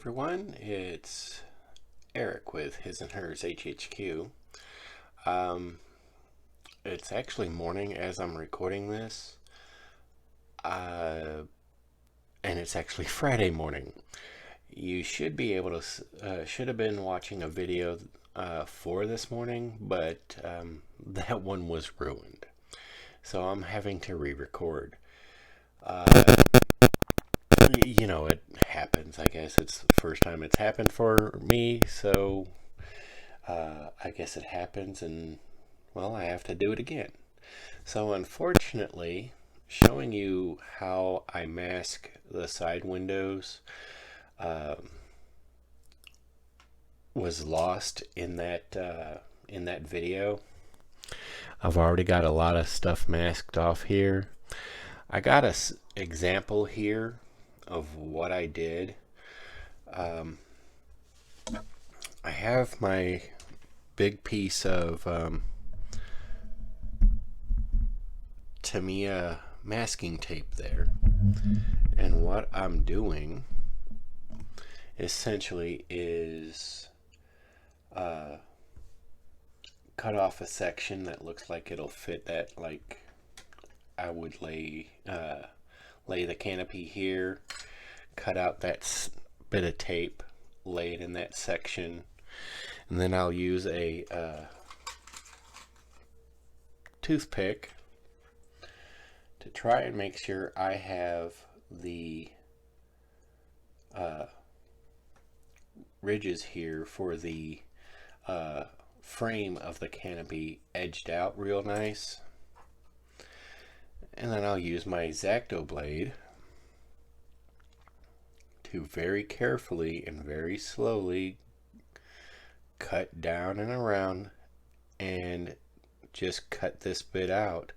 everyone, it's Eric with His&Hers HHQ. Um, it's actually morning as I'm recording this, and it's actually Friday morning. You should be able to, should have been watching a video for this morning, but that one was ruined. So I'm having to re-record. You know, it happens. I guess it's the first time it's happened for me, so I guess it happens, and well, I have to do it again. So unfortunately, showing you how I mask the side windows was lost in that video. I've already got a lot of stuff masked off here. I got an example here of what I did. I have my big piece of Tamiya masking tape there, and what I'm doing essentially is cut off a section that looks like it'll fit that, like I would lay the canopy here, cut out that bit of tape, lay it in that section, and then I'll use a toothpick to try and make sure I have the ridges here for the frame of the canopy edged out real nice. And then I'll use my X-Acto blade to very carefully and very slowly cut down and around and just cut this bit out.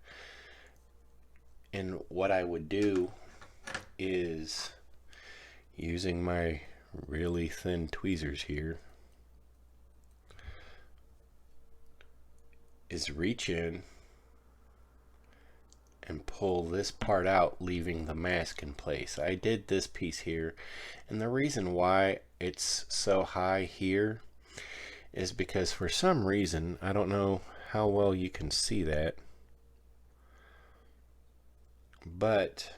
And what I would do is, using my really thin tweezers here, is reach in and pull this part out, leaving the mask in place. I did this piece here, and the reason why it's so high here is because for some reason, I don't know how well you can see that, but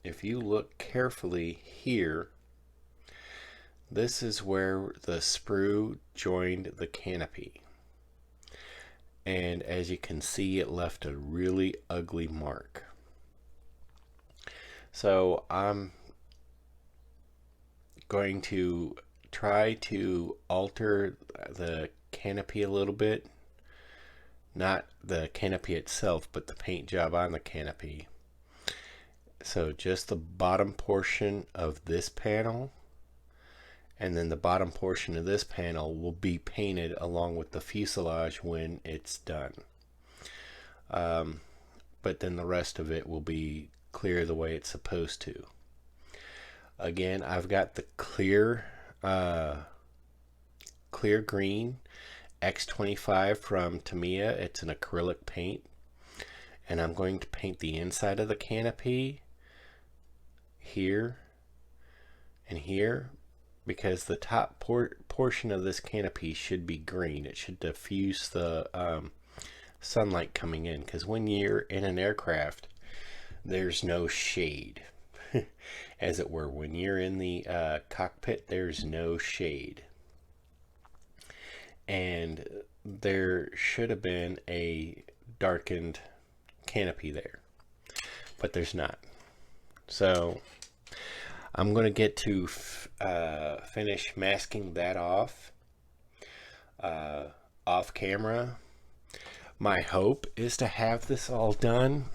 if you look carefully here, this is where the sprue joined the canopy. And as you can see, it left a really ugly mark. So I'm going to try to alter the canopy a little bit. Not the canopy itself, but the paint job on the canopy. So just the bottom portion of this panel, and then the bottom portion of this panel will be painted along with the fuselage when it's done. But then the rest of it will be clear the way it's supposed to. Again, I've got the clear green X25 from Tamiya. It's an acrylic paint, and I'm going to paint the inside of the canopy here and here, because the top portion of this canopy should be green. It should diffuse the sunlight coming in, because when you're in an aircraft, there's no shade, as it were. When you're in the cockpit, there's no shade. And there should have been a darkened canopy there, but there's not. So I'm going to get to finish masking that off camera. My hope is to have this all done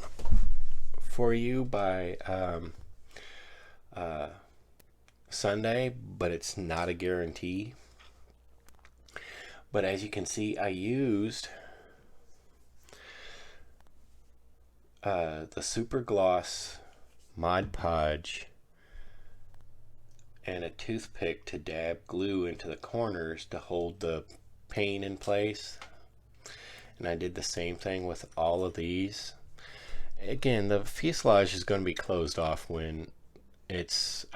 for you by Sunday, but it's not a guarantee. But as you can see, I used the Super Gloss Mod Podge and a toothpick to dab glue into the corners to hold the paint in place. And I did the same thing with all of these. Again, the fuselage is going to be closed off when it's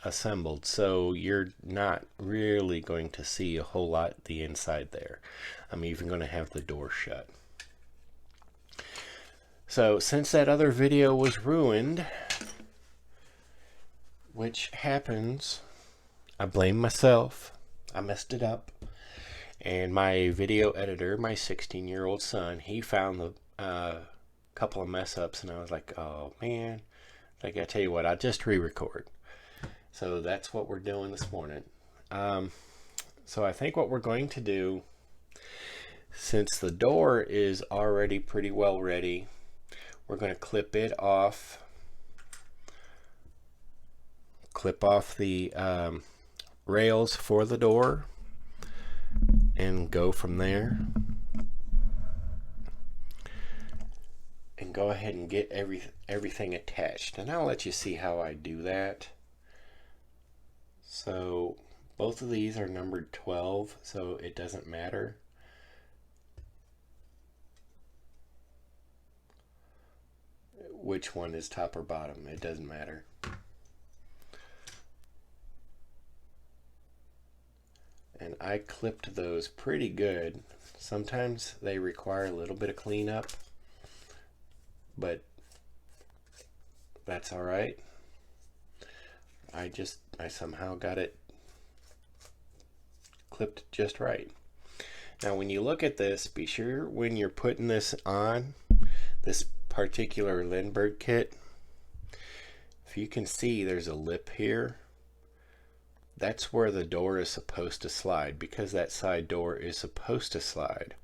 assembled, so you're not really going to see a whole lot the inside there. I'm even going to have the door shut. So since that other video was ruined, which happens, I blame myself. I messed it up. And my video editor, my 16-year-old son, he found the couple of mess ups, and I was like, oh man, like I tell you what, I'll just re-record. So that's what we're doing this morning. So I think what we're going to do, since the door is already pretty well ready, we're going to clip it off. Clip off the rails for the door and go from there. And go ahead and get everything attached. And I'll let you see how I do that. So both of these are numbered 12, so it doesn't matter. Which one is top or bottom, it doesn't matter. And I clipped those pretty good. Sometimes they require a little bit of cleanup, but that's all right. I somehow got it clipped just right. Now when you look at this, be sure when you're putting this on, this particular Lindberg kit, if you can see there's a lip here, that's where the door is supposed to slide, because that side door is supposed to slide.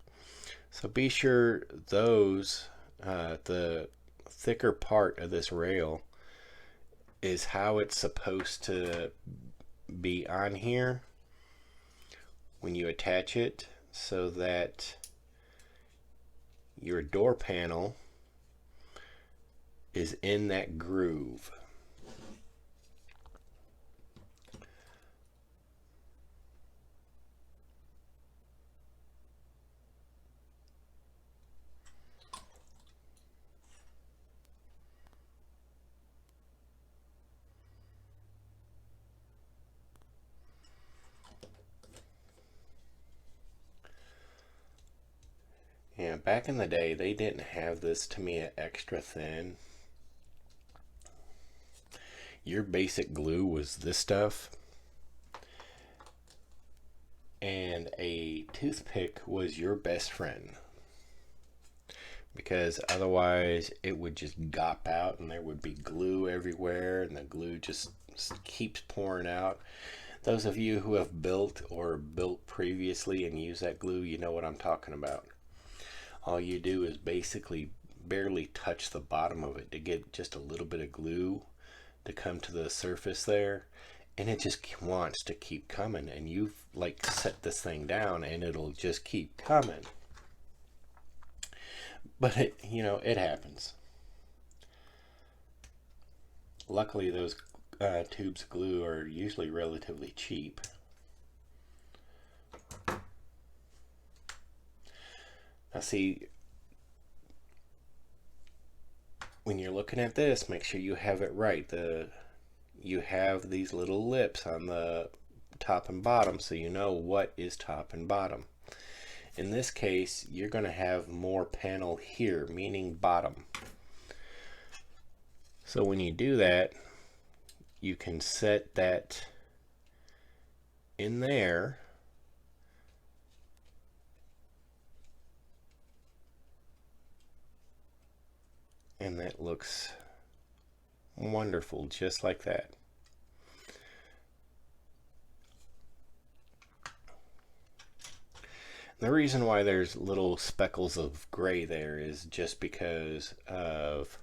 So be sure those, the thicker part of this rail is how it's supposed to be on here when you attach it, so that your door panel is in that groove. Yeah, back in the day, they didn't have this Tamiya extra thin. Your basic glue was this stuff, and a toothpick was your best friend, because otherwise it would just gop out and there would be glue everywhere, and the glue just keeps pouring out. Those of you who have built or built previously and use that glue, you know what I'm talking about. All you do is basically barely touch the bottom of it to get just a little bit of glue to come to the surface there, and it just wants to keep coming, and you like set this thing down and it'll just keep coming. But it, you know, it happens. Luckily those tubes of glue are usually relatively cheap. Now see, when you're looking at this, make sure you have it right. You have these little lips on the top and bottom, so you know what is top and bottom. In this case, you're going to have more panel here, meaning bottom. So when you do that, you can set that in there. And that looks wonderful, just like that. The reason why there's little speckles of gray there is just because of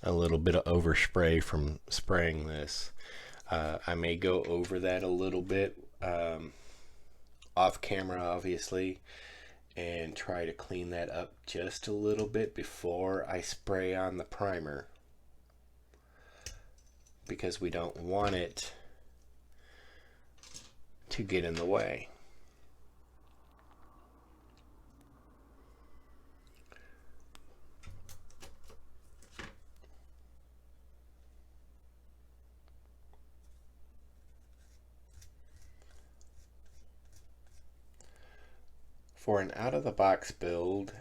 a little bit of overspray from spraying this. I may go over that a little bit off camera, obviously, and try to clean that up just a little bit before I spray on the primer, because we don't want it to get in the way. For an out-of-the-box build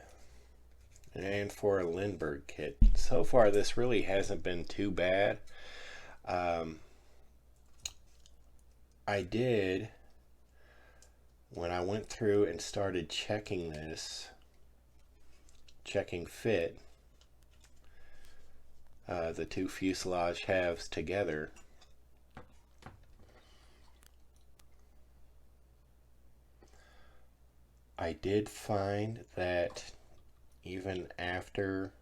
and for a Lindberg kit, so far this really hasn't been too bad. I did, when I went through and started checking this, checking fit, the two fuselage halves together, I did find that even after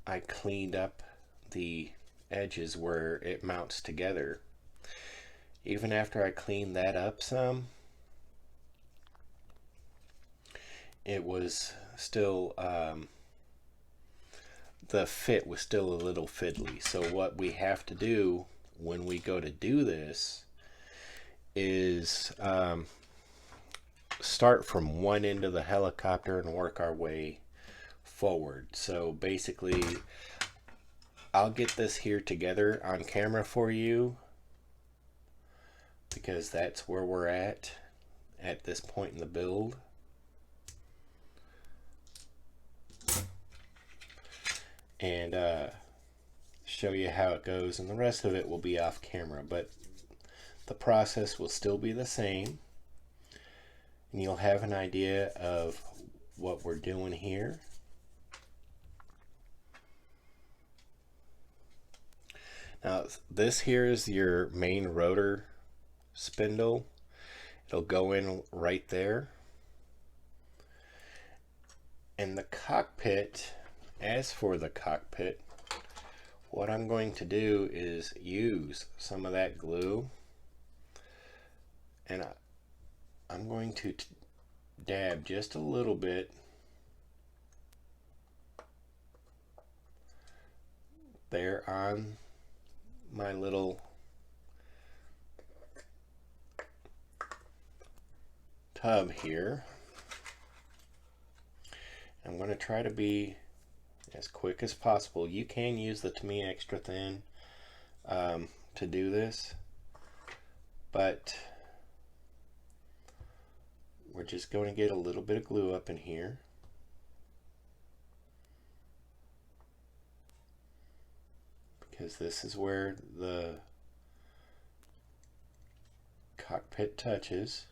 I cleaned up the edges where it mounts together, even after I cleaned that up some, it was still, the fit was still a little fiddly. So what we have to do when we go to do this is start from one end of the helicopter and work our way forward. So basically, I'll get this here together on camera for you because that's where we're at this point in the build. And show you how it goes, and the rest of it will be off camera, but the process will still be the same, and you'll have an idea of what we're doing here. Now this here is your main rotor spindle. It'll go in right there. And the cockpit, as for the cockpit, what I'm going to do is use some of that glue, and I'm going to dab just a little bit there on my little tub here. I'm going to try to be as quick as possible. You can use the Tamiya extra thin to do this, but we're just going to get a little bit of glue up in here. Because this is where the cockpit touches.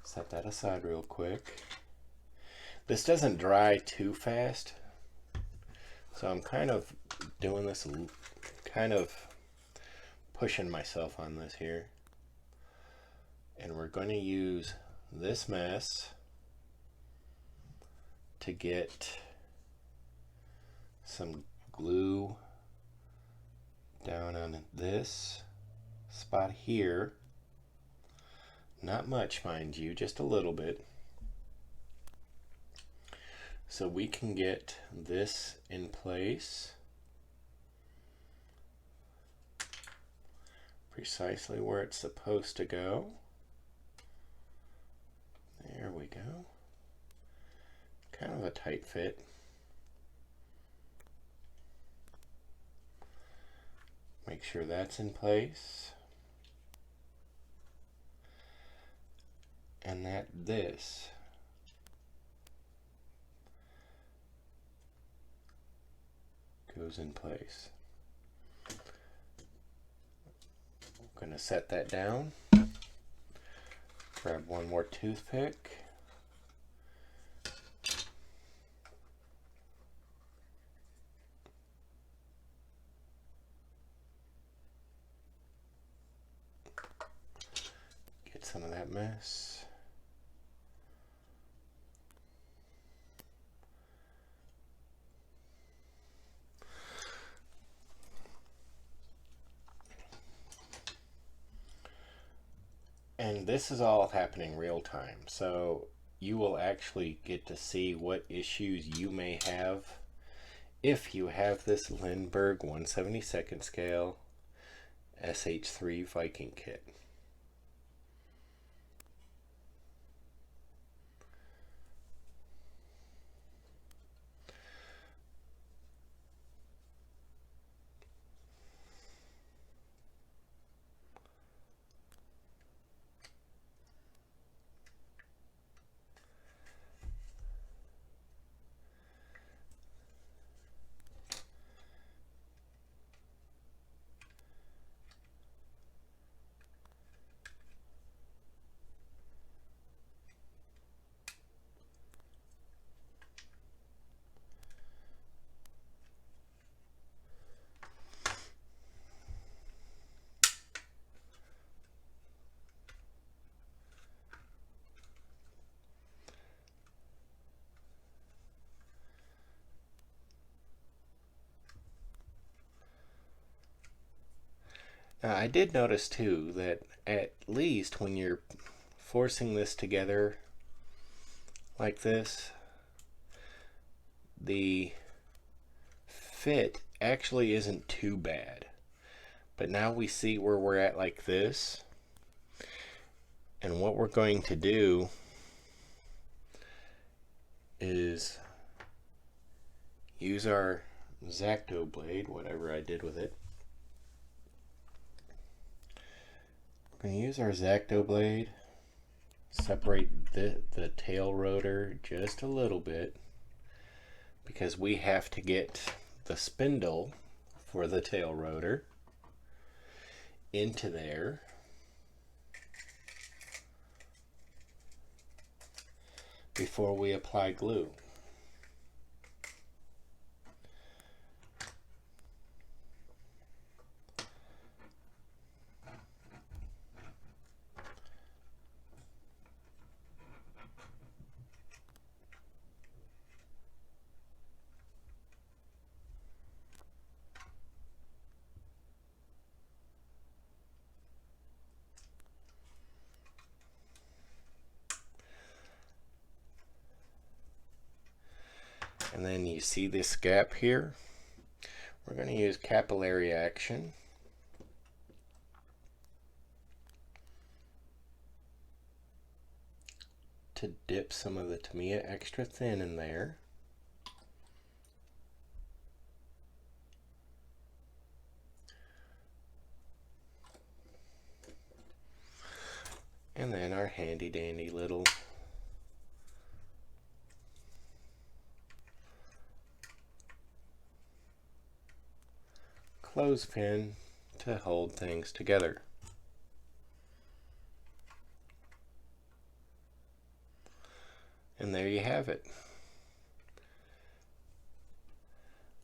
Set that aside real quick. This doesn't dry too fast, so I'm kind of doing this, kind of pushing myself on this here. And we're going to use this mess to get some glue down on this spot here. Not much, mind you, just a little bit. So we can get this in place precisely where it's supposed to go. There we go. Kind of a tight fit. Make sure that's in place. And that this goes in place. I'm going to set that down. Grab one more toothpick. Get some of that mess. And this is all happening real time, so you will actually get to see what issues you may have if you have this Lindberg 1/72 scale SH-3 Viking kit. I did notice too that at least when you're forcing this together like this, the fit actually isn't too bad. But now we see where we're at like this. And what we're going to do is use our X-Acto blade, whatever I did with it. We're going to use our X-Acto blade, separate the tail rotor just a little bit, because we have to get the spindle for the tail rotor into there. Before we apply glue. And then you see this gap here? We're going to use capillary action. To dip some of the Tamiya extra thin in there. And then our handy dandy little clothespin to hold things together. And there you have it.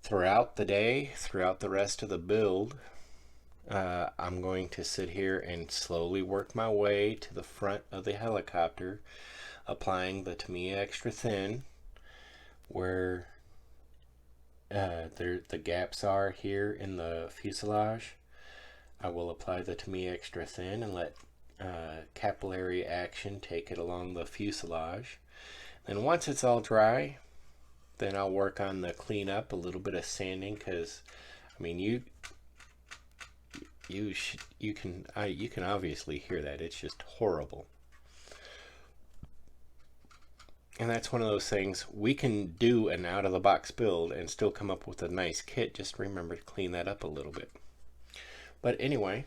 Throughout the day, throughout the rest of the build, I'm going to sit here and slowly work my way to the front of the helicopter, applying the Tamiya extra thin where the gaps are here in the fuselage. I will apply the Tamiya extra thin and let capillary action take it along the fuselage. And once it's all dry, then I'll work on the cleanup, a little bit of sanding, because I mean you can obviously hear that. It's just horrible. And that's one of those things we can do an out-of-the-box build and still come up with a nice kit. Just remember to clean that up a little bit. But anyway,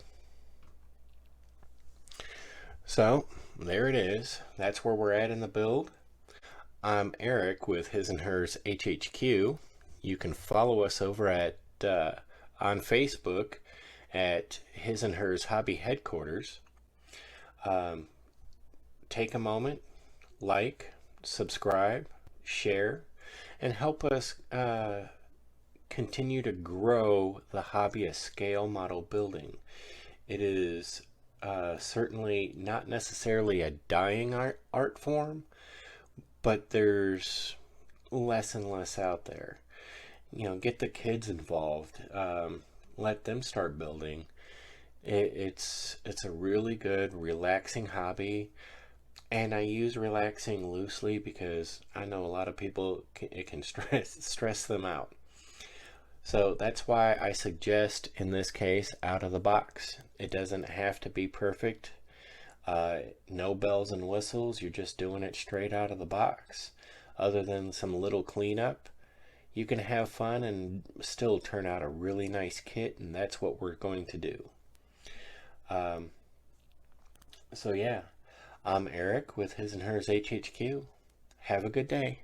so there it is. That's where we're at in the build. I'm Eric with His&Hers HHQ. You can follow us over at on Facebook at His&Hers Hobby Headquarters. Take a moment, like, subscribe, share, and help us continue to grow the hobby of scale model building. It is certainly not necessarily a dying art form, but there's less and less out there. You know, get the kids involved, let them start building. It's a really good, relaxing hobby. And I use relaxing loosely because I know a lot of people, it can stress them out. So that's why I suggest, in this case, out of the box. It doesn't have to be perfect. No bells and whistles. You're just doing it straight out of the box. Other than some little cleanup, you can have fun and still turn out a really nice kit, and that's what we're going to do. So yeah. I'm Eric with His&Hers HHQ. Have a good day.